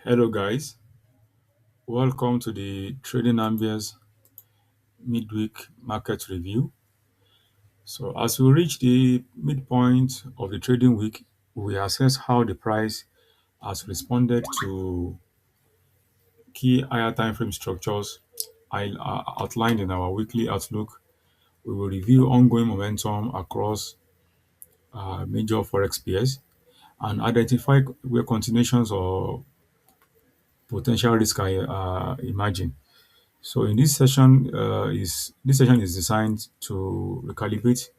Hello, guys. Welcome to the Trading Ambience Midweek Market Review. So, as we reach the midpoint of the trading week, we assess how the price has responded to key higher time frame structures outlined in our weekly outlook. We will review ongoing momentum across major forex pairs and identify where continuations or potential risk are emerging. So in this session is designed to recalibrate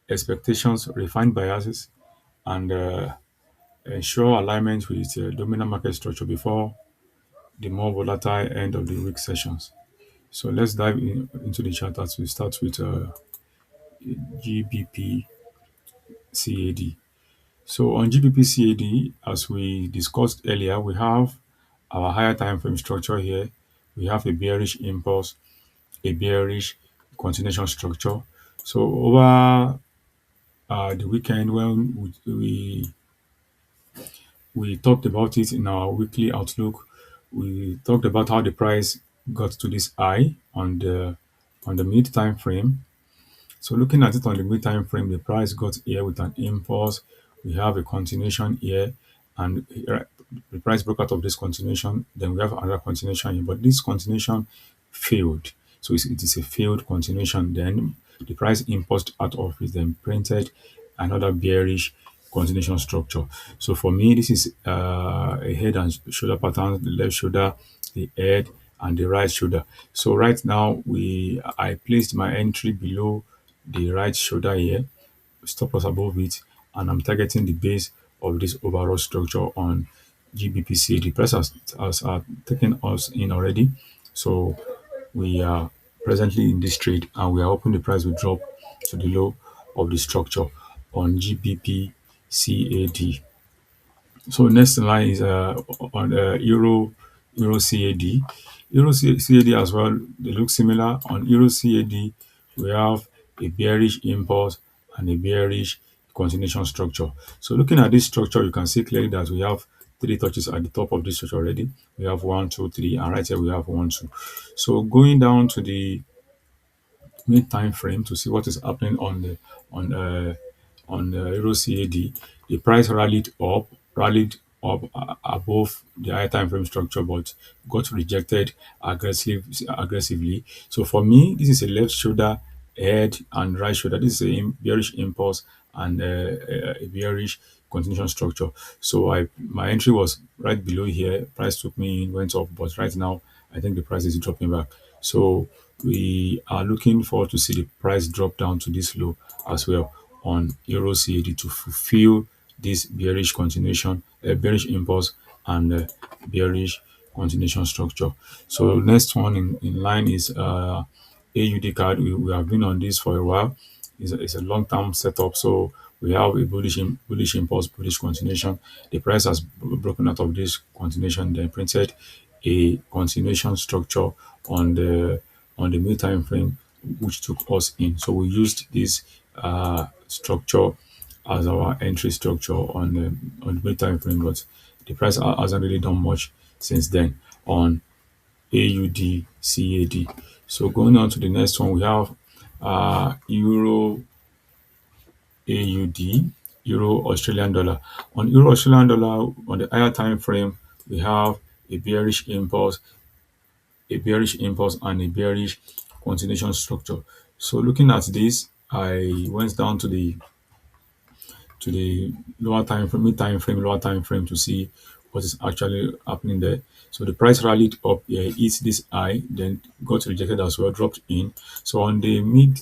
expectations, refine biases, and ensure alignment with dominant market structure before the more volatile end of the week sessions. So let's into the chart as we start with GBP CAD. So on GBP CAD, as we discussed earlier, we have our higher time frame structure here. We have a bearish impulse, a bearish continuation structure. So over the weekend when we talked about it in our weekly outlook, we talked about how the price got to this high on the mid time frame. So looking at it on the mid time frame, the price got here with an impulse. We have a continuation here, and the price broke out of this continuation. Then we have another continuation here, but this continuation failed. So it is a failed continuation. Then the price impulsed out of it, then printed another bearish continuation structure. So for me, this is a head and shoulder pattern: the left shoulder, the head, and the right shoulder. So right now, I placed my entry below the right shoulder here, stop loss above it, and I'm targeting the base of this overall structure on GBPC. The price has taken us in already, so we are presently in this trade, and we are hoping the price will drop to the low of the structure on GBP CAD. So next in line is on Euro CAD. CAD as well, they look similar. On Euro CAD, we have a bearish impulse and a bearish continuation structure. So looking at this structure, you can see clearly that we have three touches at the top of this structure already. We have one, two, three, and right here we have one, two. So going down to the mid time frame to see what is happening on uh, on Euro CAD, the price rallied up above the higher time frame structure, but got rejected aggressively. So for me, this is a left shoulder, head, and right shoulder. This is a bearish impulse and a bearish continuation structure. So my entry was right below here. Price took me in, went up, but right now I think the price is dropping back. So we are looking forward to see the price drop down to this low as well on Euro CAD to fulfill this bearish continuation, bearish impulse, and bearish continuation structure. So next one in line is AUD card. We have been on this for a while. It's a long-term setup. So we have a bullish impulse, bullish continuation. The price has broken out of this continuation, then printed a continuation structure on the mid time frame, which took us in. So we used this structure as our entry structure on the mid time frame, but the price hasn't really done much since then on AUD CAD. So going on to the next one, we have Euro AUD, Euro Australian dollar. On Euro Australian dollar, on the higher time frame, we have a bearish impulse and a bearish continuation structure. So looking at this, I went down to the lower time frame, mid time frame, lower time frame to see what is actually happening there. So the price rallied up here, hit this high, then got rejected as well, dropped in. So on the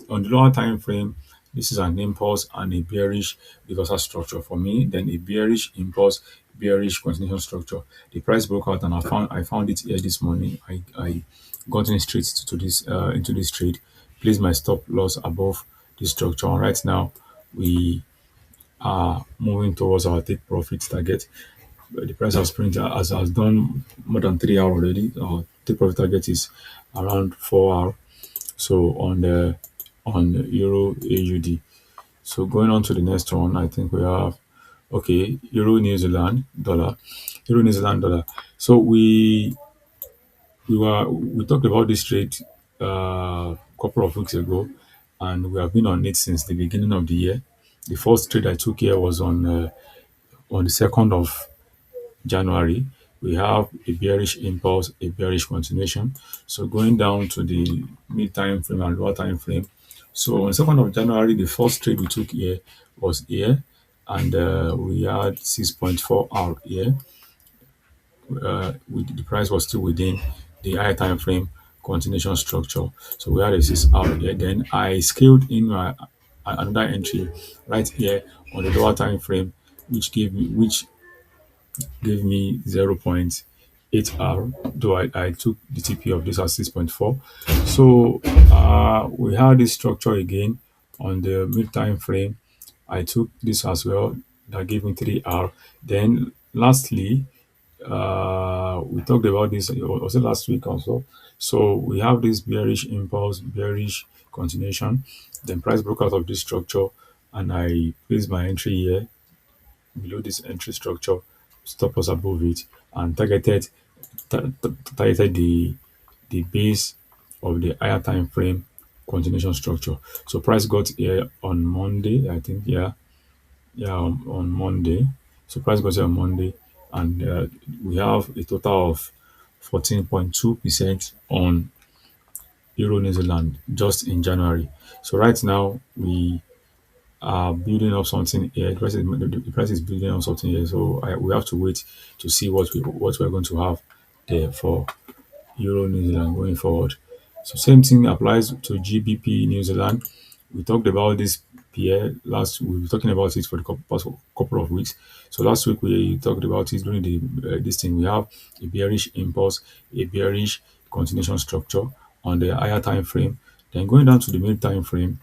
lower time frame, this is an impulse and a bearish reversal structure for me. Then a bearish impulse, bearish continuation structure. The price broke out and I found it here this morning. I got in straight to this into this trade, placed my stop loss above this structure. And right now we are moving towards our take profit target. The price has printed has done more than 3 hours already. Our take profit target is around 4 hours. So on the Euro AUD. So going on to the next one, I think we have Euro New Zealand dollar. Euro New Zealand dollar. So we talked about this trade couple of weeks ago, and we have been on it since the beginning of the year. The first trade I took here was on the 2nd of January. We have a bearish impulse, a bearish continuation. So going down to the mid time frame and lower time frame. So on 2nd of January, the first trade we took here was here, and we had 6.4 hour here. The price was still within the higher time frame continuation structure. So we had a 6 hour here. Then I scaled in another entry right here on the lower time frame, which gave me 0.8 hour, though I took the TP of this at 6.4. So we had this structure again on the mid time frame. I took this as well. That gave me 3 hour. Then lastly, we talked about this also last week also. So we have this bearish impulse, bearish continuation. Then price broke out of this structure, and I placed my entry here below this entry structure, stop loss above it, and targeted the base of the higher time frame continuation structure. So price got here on Monday, I think. Yeah, on Monday. So price got here on Monday, and we have a total of 14.2% on Euro New Zealand just in January. So right now we are building up something here. The price is building up something here. So we have to wait to see what we're going to have there for Euro New Zealand going forward. So same thing applies to GBP New Zealand. We talked about this here last. We were talking about it for the past couple of weeks. So last week we talked about it during the this thing. We have a bearish impulse, a bearish continuation structure on the higher time frame. Then going down to the mid time frame,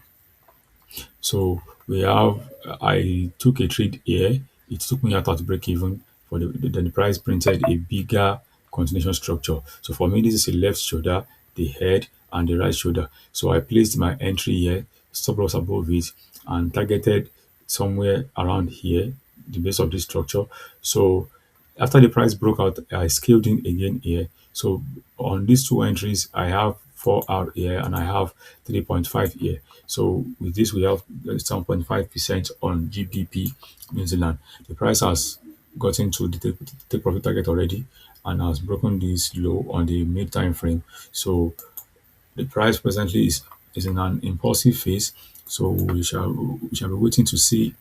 so I took a trade here. It took me out at break even. Then the price printed a bigger continuation structure. So for me, this is a left shoulder, the head, and the right shoulder. So I placed my entry here, stop loss above it, and targeted somewhere around here, the base of this structure. So after the price broke out, I scaled in again here. So on these two entries, I have 4 hour here and I have 3.5 here. So with this, we have 7.5% on GBP New Zealand. The price has gotten to the take profit target already and has broken this low on the mid time frame. So the price presently is in an impulsive phase. So we shall be waiting to see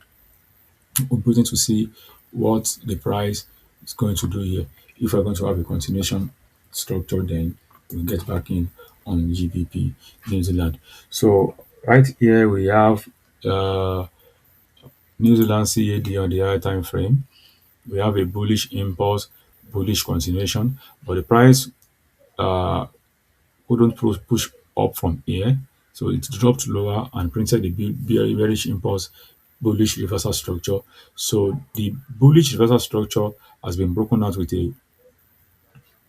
what the price is going to do here. If we're going to have a continuation structure, then we'll get back in on GBP New Zealand. So right here we have uh, New Zealand CAD on the higher time frame. We have a bullish impulse, bullish continuation, but the price uh, couldn't push up from here. So it dropped lower and printed the bearish impulse, bullish reversal structure. So the bullish reversal structure has been broken out with a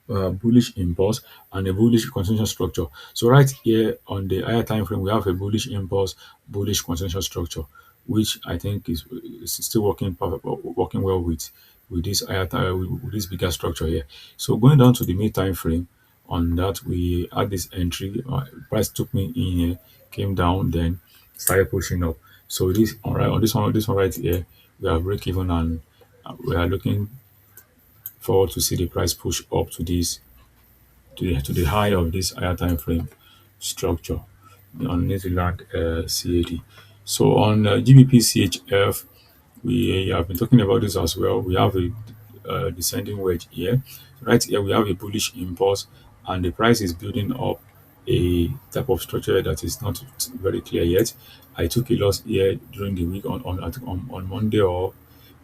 bullish impulse and a bullish continuation structure. So right here on the higher time frame, we have a bullish impulse, bullish continuation structure, which I think is still working well with this with this bigger structure here. So going down to the mid time frame, on that we had this entry. Price took me in here, came down, then started pushing up. So this on this one right here, we are break even and we are looking forward to see the price push up to this to the high of this higher time frame structure on New Zealand CAD. So on GBP CHF, we have been talking about this as well. We have a descending wedge here. Right here, we have a bullish impulse, and the price is building up a type of structure that is not very clear yet. I took a loss here during the week I think on Monday, or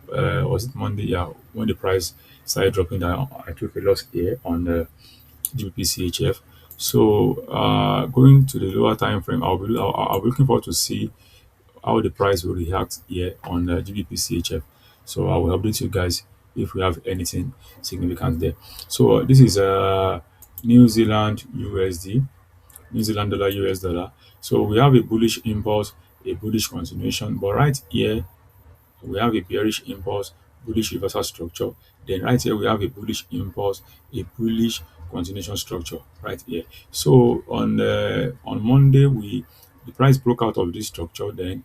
was it Monday? Yeah, when the price started dropping down, I took a loss here on GBP CHF. So going to the lower time frame, I'll be looking forward to see how the price will react here on GBP CHF. So I will update you guys if we have anything significant there. So this is New Zealand USD, New Zealand dollar US dollar. So we have a bullish impulse, a bullish continuation, but right here we have a bearish impulse, bullish reversal structure. Then right here we have a bullish impulse, a bullish continuation structure right here. So on Monday the price broke out of this structure. Then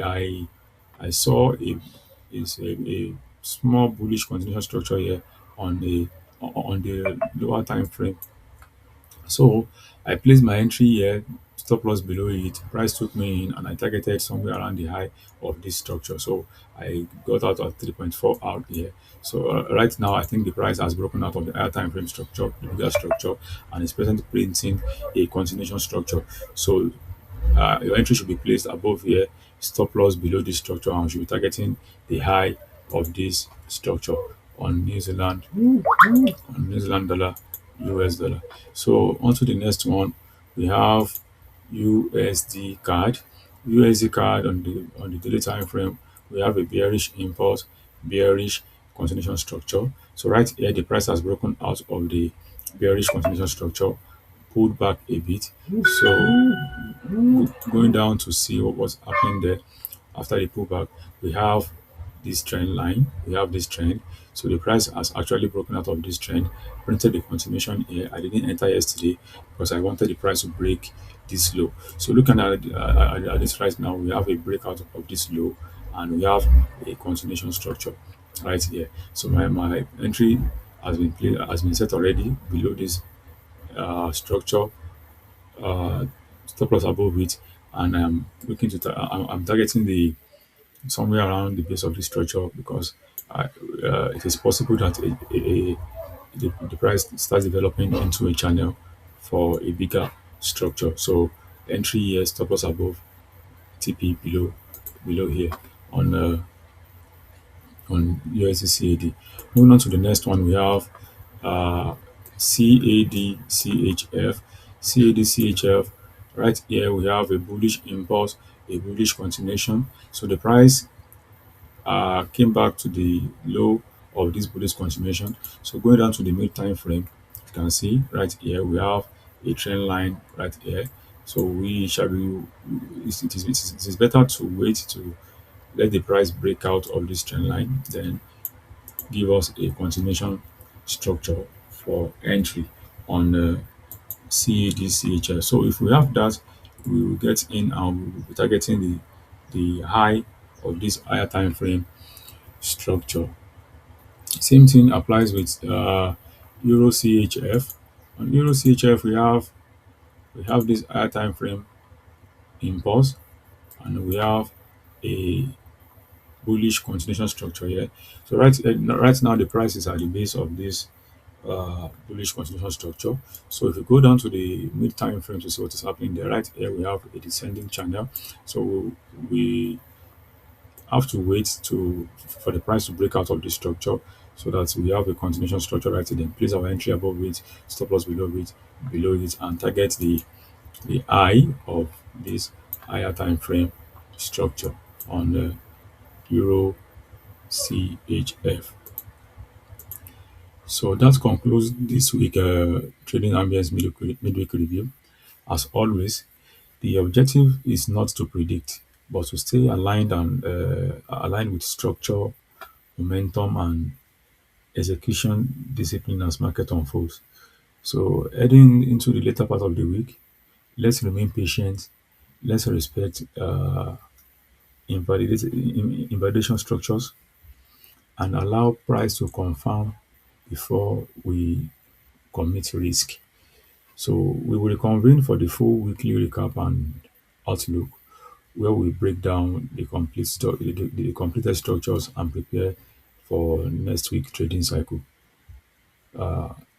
I I saw a small bullish continuation structure here on the lower time frame. So I placed my entry here, stop loss below it. Price took me in, and I targeted somewhere around the high of this structure. So I got out of 3.4 out here. So right now, I think the price has broken out of the higher time frame structure, the bigger structure, and is presently printing a continuation structure. So your entry should be placed above here, stop loss below this structure, and we should be targeting the high of this structure on New Zealand dollar, US dollar. So on to the next one, we have USD card. USD card on the daily time frame, we have a bearish impulse, bearish continuation structure. So right here, the price has broken out of the bearish continuation structure, pulled back a bit. So going down to see what was happening there after the pullback, we have this trend line, we have this trend. So the price has actually broken out of this trend, printed the continuation here. I didn't enter yesterday because I wanted the price to break this low. So looking at this right now, we have a breakout of this low, and we have a continuation structure right here. So my entry has been set already below this structure, uh, stop loss above it, and I'm looking to I'm targeting the somewhere around the base of this structure because it is possible that the price starts developing into a channel for a bigger structure. So entry here, stop loss above, TP below here on USD CAD. Moving on to the next one, we have uh, CAD CHF. CAD CHF. Right here, we have a bullish impulse, a bullish continuation. So the price came back to the low of this bullish continuation. So going down to the mid time frame, you can see right here we have a trend line right here. So we shall be. It is better to wait to let the price break out of this trend line, then give us a continuation structure for entry on CAD. So if we have that, we will get in and we will be targeting the high of this higher time frame structure. Same thing applies with Euro CHF. On Euro CHF, we have this higher time frame impulse, and we have a bullish continuation structure here. So right now the price is at the base of this bullish continuation structure. So if you go down to the mid time frame to see what is happening there, right here we have a descending channel. So we have to wait to for the price to break out of this structure so that we have a continuation structure right here. Then place our entry above it, stop loss below it, and target the high of this higher time frame structure on the Euro CHF. So that concludes this week trading ambience midweek review. As always, the objective is not to predict, but to stay aligned with structure, momentum, and execution discipline as market unfolds. So heading into the later part of the week, let's remain patient. Let's respect invalidation structures and allow price to confirm before we commit risk. So we will reconvene for the full weekly recap and outlook, where we break down the completed structures and prepare for next week trading cycle.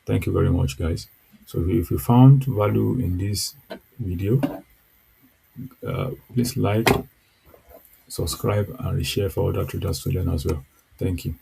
Thank you very much, guys. So if you found value in this video, please like, subscribe, and share for other traders to learn as well. Thank you.